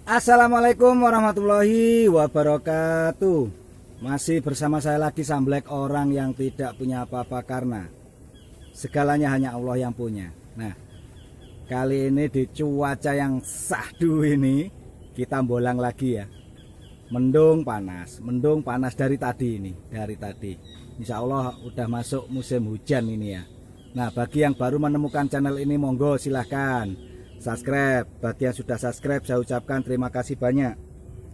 Assalamualaikum warahmatullahi wabarakatuh. Masih bersama saya lagi, Samblek, orang yang tidak punya apa-apa karena segalanya hanya Allah yang punya. Nah, kali ini di cuaca yang sahdu ini kita bolang lagi ya. Mendung panas dari tadi ini, dari tadi. Insya Allah udah masuk musim hujan ini ya. Nah, bagi yang baru menemukan channel ini, monggo silahkan subscribe. Bagi yang sudah subscribe, saya ucapkan terima kasih banyak.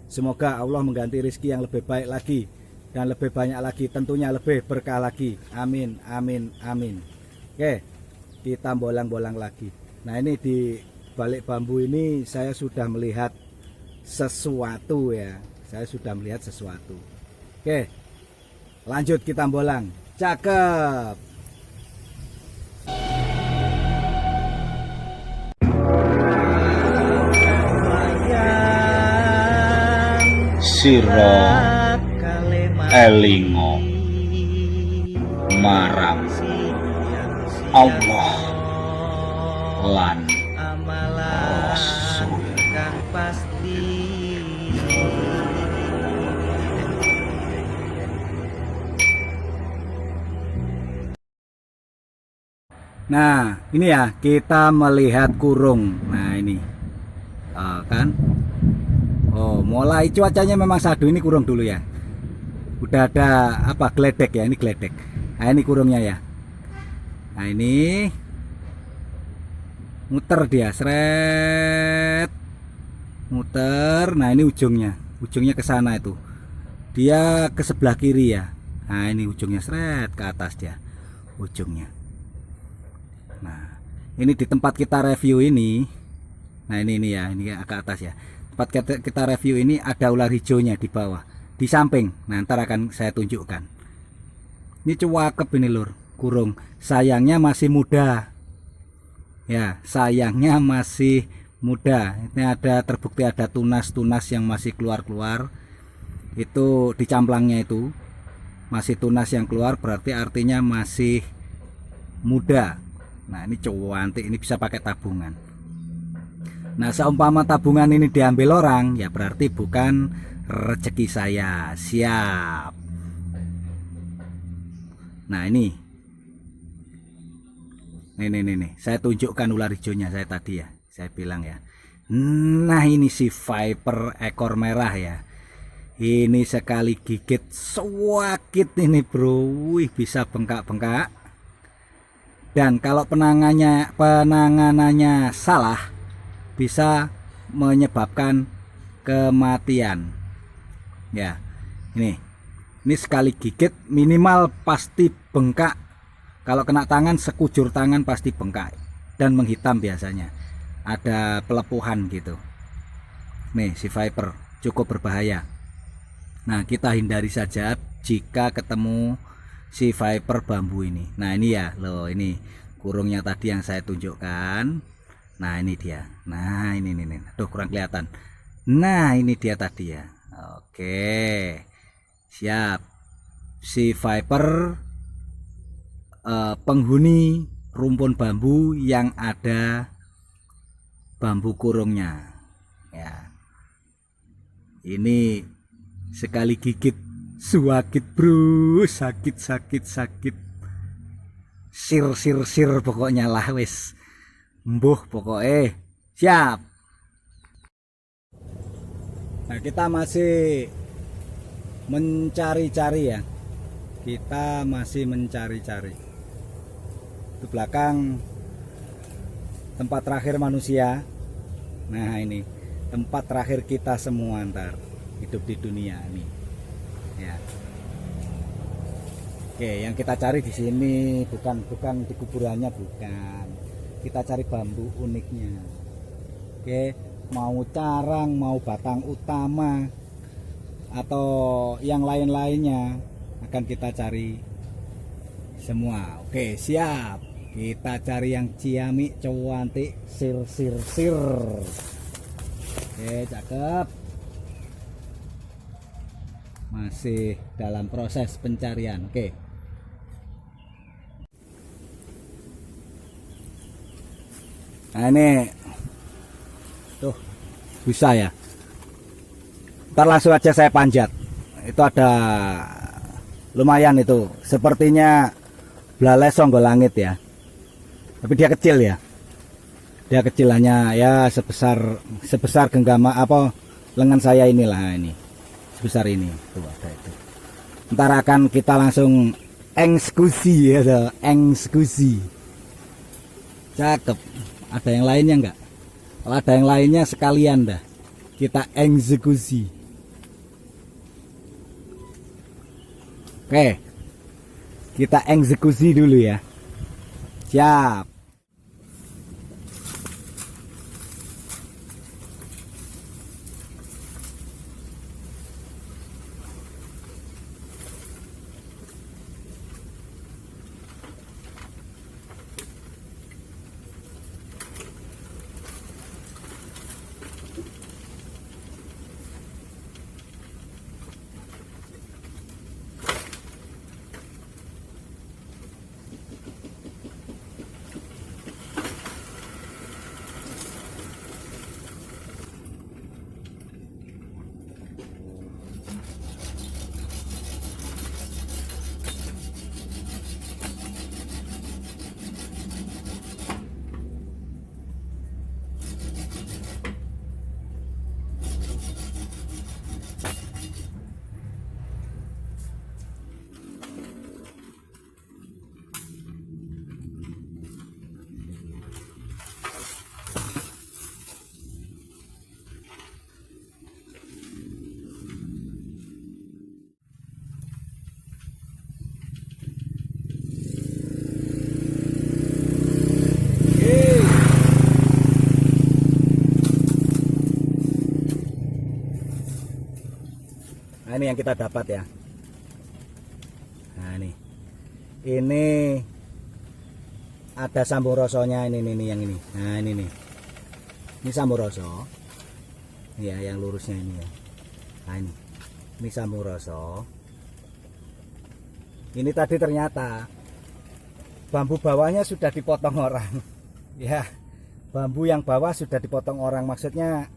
Semoga Allah mengganti rezeki yang lebih baik lagi dan lebih banyak lagi, tentunya lebih berkah lagi. Amin, amin, amin. Oke, kita bolang-bolang lagi. Nah, ini di balik bambu ini saya sudah melihat sesuatu ya. Saya sudah melihat sesuatu. Oke, lanjut kita bolang. Cakep. Siro elingo marang Allah lan Rasul. Nah, ini ya, kita melihat kurung. Nah, ini kan. Oh, mulai cuacanya memang sadu. Ini kurung dulu ya. Udah ada apa, geledek ya, ini geledek. Nah, ini kurungnya ya. Nah, ini muter dia, seret, muter. Nah, ini ujungnya ke sana itu. Dia ke sebelah kiri ya. Nah, ini ujungnya seret ke atas dia, ujungnya. Nah, ini di tempat kita review ini. Nah, ini ya, ini agak atas ya. Tempat kita review ini ada ular hijaunya di bawah, di samping. Nah, ntar akan saya tunjukkan. Ini cakep ini lur, kurung. Sayangnya masih muda. Ya, sayangnya masih muda. Ini ada terbukti ada tunas-tunas yang masih keluar-keluar. Itu di camplangnya itu masih tunas yang keluar, berarti artinya masih muda. Nah, ini cantik, ini bisa pakai tabungan. Nah, seumpama tabungan ini diambil orang, ya berarti bukan rezeki saya. Siap. Nah, ini. Nih. Saya tunjukkan ular hijaunya saya tadi ya. Saya bilang ya. Nah, ini si Viper ekor merah ya. Ini sekali gigit sakit ini, bro. Wih, bisa bengkak-bengkak. Dan kalau penanganannya salah, bisa menyebabkan kematian. Ya, ini sekali gigit minimal pasti bengkak. Kalau kena tangan, sekujur tangan pasti bengkak dan menghitam biasanya. Ada pelepuhan gitu. Nih, si Viper cukup berbahaya. Nah, kita hindari saja jika ketemu si Viper bambu ini. Nah, ini ya loh, ini kurungnya tadi yang saya tunjukkan. Nah, ini dia. Nah, ini. Aduh, kurang kelihatan. Nah, ini dia tadi ya. Oke, siap. Si Viper penghuni rumpun bambu yang ada bambu kurungnya ya. Ini sekali gigit sakit, bro. Sakit. Sir pokoknya lah wis. Mbuh pokoknya. Siap. Nah, kita masih mencari-cari ya. Kita masih mencari-cari. Di belakang tempat terakhir manusia. Nah, ini tempat terakhir kita semua ntar hidup di dunia ini. Ya. Oke, yang kita cari di sini bukan di kuburannya, bukan. Kita cari bambu uniknya. Oke, mau carang, mau batang utama, atau yang lain-lainnya akan kita cari semua. Oke, siap. Kita cari yang ciamik, cantik, sir. Oke, cakep. Masih dalam proses pencarian. Oke. Nah, ini tuh bisa ya, Ntar langsung aja saya panjat. Itu ada lumayan itu, sepertinya belalai songgolangit ya. Tapi dia kecil ya. Dia kecil, hanya ya sebesar genggama apa lengan saya inilah ini. Sebesar ini. Tuh ada itu. Ntar akan kita langsung eksekusi ya, eksekusi. Cakep. Ada yang lainnya enggak? Kalau ada yang lainnya sekalian dah. Kita eksekusi. Oke. Kita eksekusi dulu ya. Siap. Nah, ini yang kita dapat ya. Nah, ini ada sambung rosonya ini yang ini. Nah, ini nih. Ini sambung roso. Ya, yang lurusnya ini ya. Nah, ini sambung roso. Ini tadi ternyata bambu bawahnya sudah dipotong orang. Ya, bambu yang bawah sudah dipotong orang. Maksudnya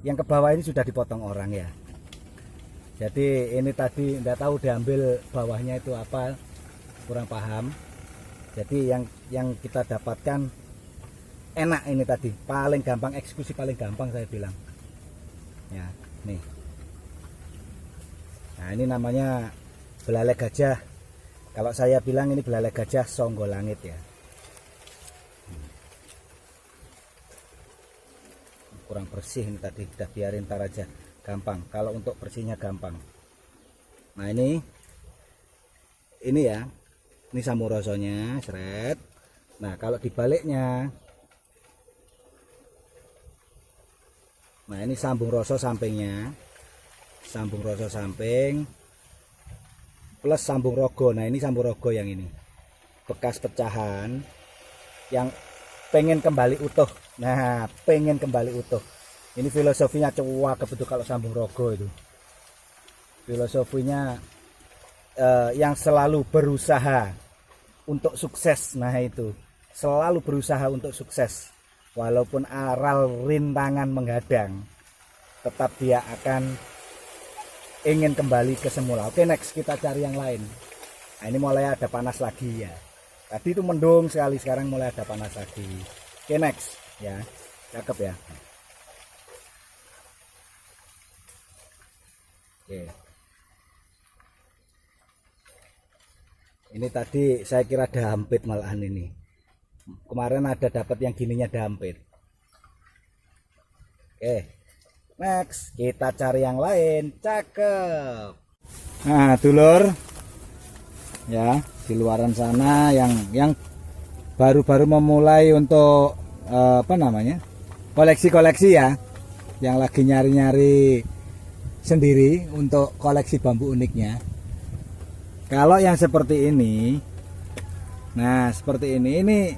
yang ke bawah ini sudah dipotong orang ya. Jadi ini tadi enggak tahu diambil bawahnya itu apa, kurang paham. Jadi yang kita dapatkan enak ini tadi, paling gampang, eksekusi paling gampang saya bilang. Ya, nih. Nah, ini namanya belalai gajah. Kalau saya bilang ini belalai gajah songgolangit ya. Kurang bersih ini tadi, udah biarin tar aja. Gampang, kalau untuk bersihnya gampang. Nah, ini ya, ini sambung rosonya, seret. Nah, kalau dibaliknya, nah ini sambung roso sampingnya, sambung roso samping plus sambung rogo. Nah, ini sambung rogo yang ini, bekas pecahan yang pengen kembali utuh. Nah, pengen kembali utuh. Ini filosofinya cowok betul kalau sambung rogo itu. Filosofinya yang selalu berusaha untuk sukses. Nah, itu selalu berusaha untuk sukses. Walaupun aral rintangan menghadang, tetap dia akan ingin kembali ke semula. Oke, next kita cari yang lain. Nah, ini mulai ada panas lagi ya. Tadi itu mendung sekali, sekarang mulai ada panas lagi. Oke, next ya. Cakep ya. Oke. Ini tadi saya kira dampit malahan ini. Kemarin ada dapat yang gininya dampit. Oke. Next, kita cari yang lain. Cakep. Nah, dulur. Ya, di luaran sana yang baru-baru memulai untuk apa namanya? Koleksi-koleksi ya. Yang lagi nyari-nyari sendiri untuk koleksi bambu uniknya. Kalau yang seperti ini, nah seperti ini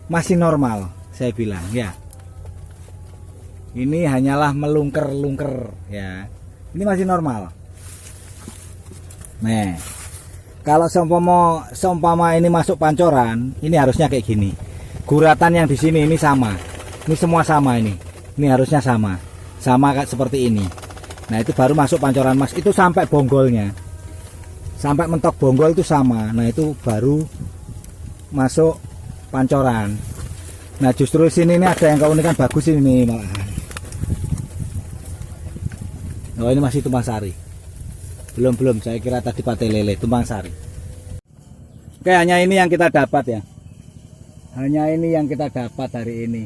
masih normal saya bilang ya. Ini hanyalah melungker-lungker ya. Ini masih normal. Nah, kalau seumpama ini masuk pancoran, ini harusnya kayak gini. Guratan yang di sini ini sama. Ini semua sama ini. Ini harusnya sama. Sama seperti ini. Nah itu baru masuk pancoran emas, itu sampai bonggolnya, sampai mentok bonggol itu sama. Nah itu baru masuk pancoran. Nah justru sini ini ada yang keunikan bagus ini malahan. Oh ini masih tumpang sari. Belum, saya kira tadi pate lele, tumpang sari. Oke, hanya ini yang kita dapat ya. Hanya ini yang kita dapat hari ini.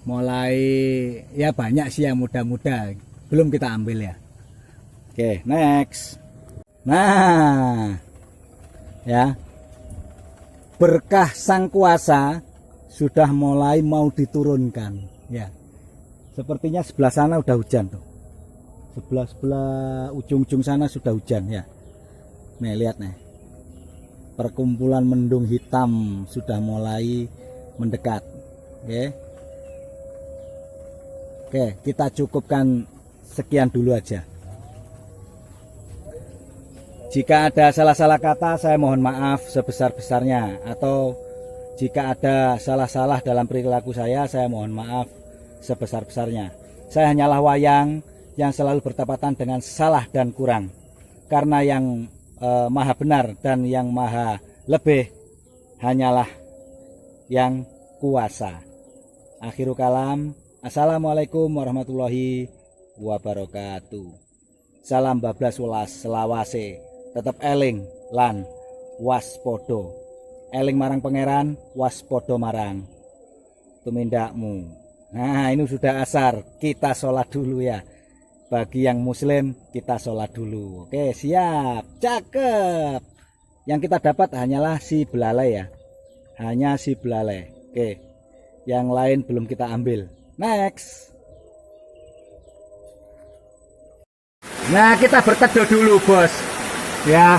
Mulai ya banyak sih yang muda-muda, belum kita ambil ya. Oke, next. Nah, ya. Berkah sang kuasa sudah mulai mau diturunkan ya. Sepertinya sebelah sana udah hujan tuh. Sebelah ujung-ujung sana sudah hujan ya. Nih lihat nih. Perkumpulan mendung hitam sudah mulai mendekat. Oke, kita cukupkan sekian dulu aja. Jika ada salah-salah kata saya mohon maaf sebesar-besarnya, atau jika ada salah-salah dalam perilaku saya mohon maaf sebesar-besarnya. Saya hanyalah wayang yang selalu bertepatan dengan salah dan kurang. Karena yang maha benar dan yang maha lebih hanyalah yang kuasa. Akhirul kalam. Assalamualaikum warahmatullahi wabarakatuh. Salam bablas welas selawase. Tetap eling lan waspodo. Eling marang pangeran, waspodo marang tumindakmu. Nah ini sudah asar, kita sholat dulu ya. Bagi yang muslim kita sholat dulu. Oke siap, cakep. Yang kita dapat hanyalah si belalai ya. Hanya si belalai. Oke, yang lain belum kita ambil. Next. Nah kita berteduh dulu bos. Ya,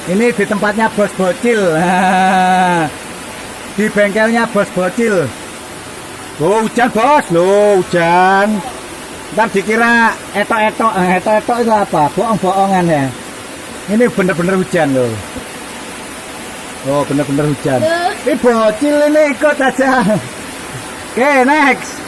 ini di tempatnya bos bocil. Di bengkelnya bos bocil. Oh hujan bos, loh hujan. Ntar dikira etok-etok itu apa? Bohong-bohongan ya. Ini bener-bener hujan loh. Oh bener-bener hujan. Ini bocil ini ikut aja. Oke next.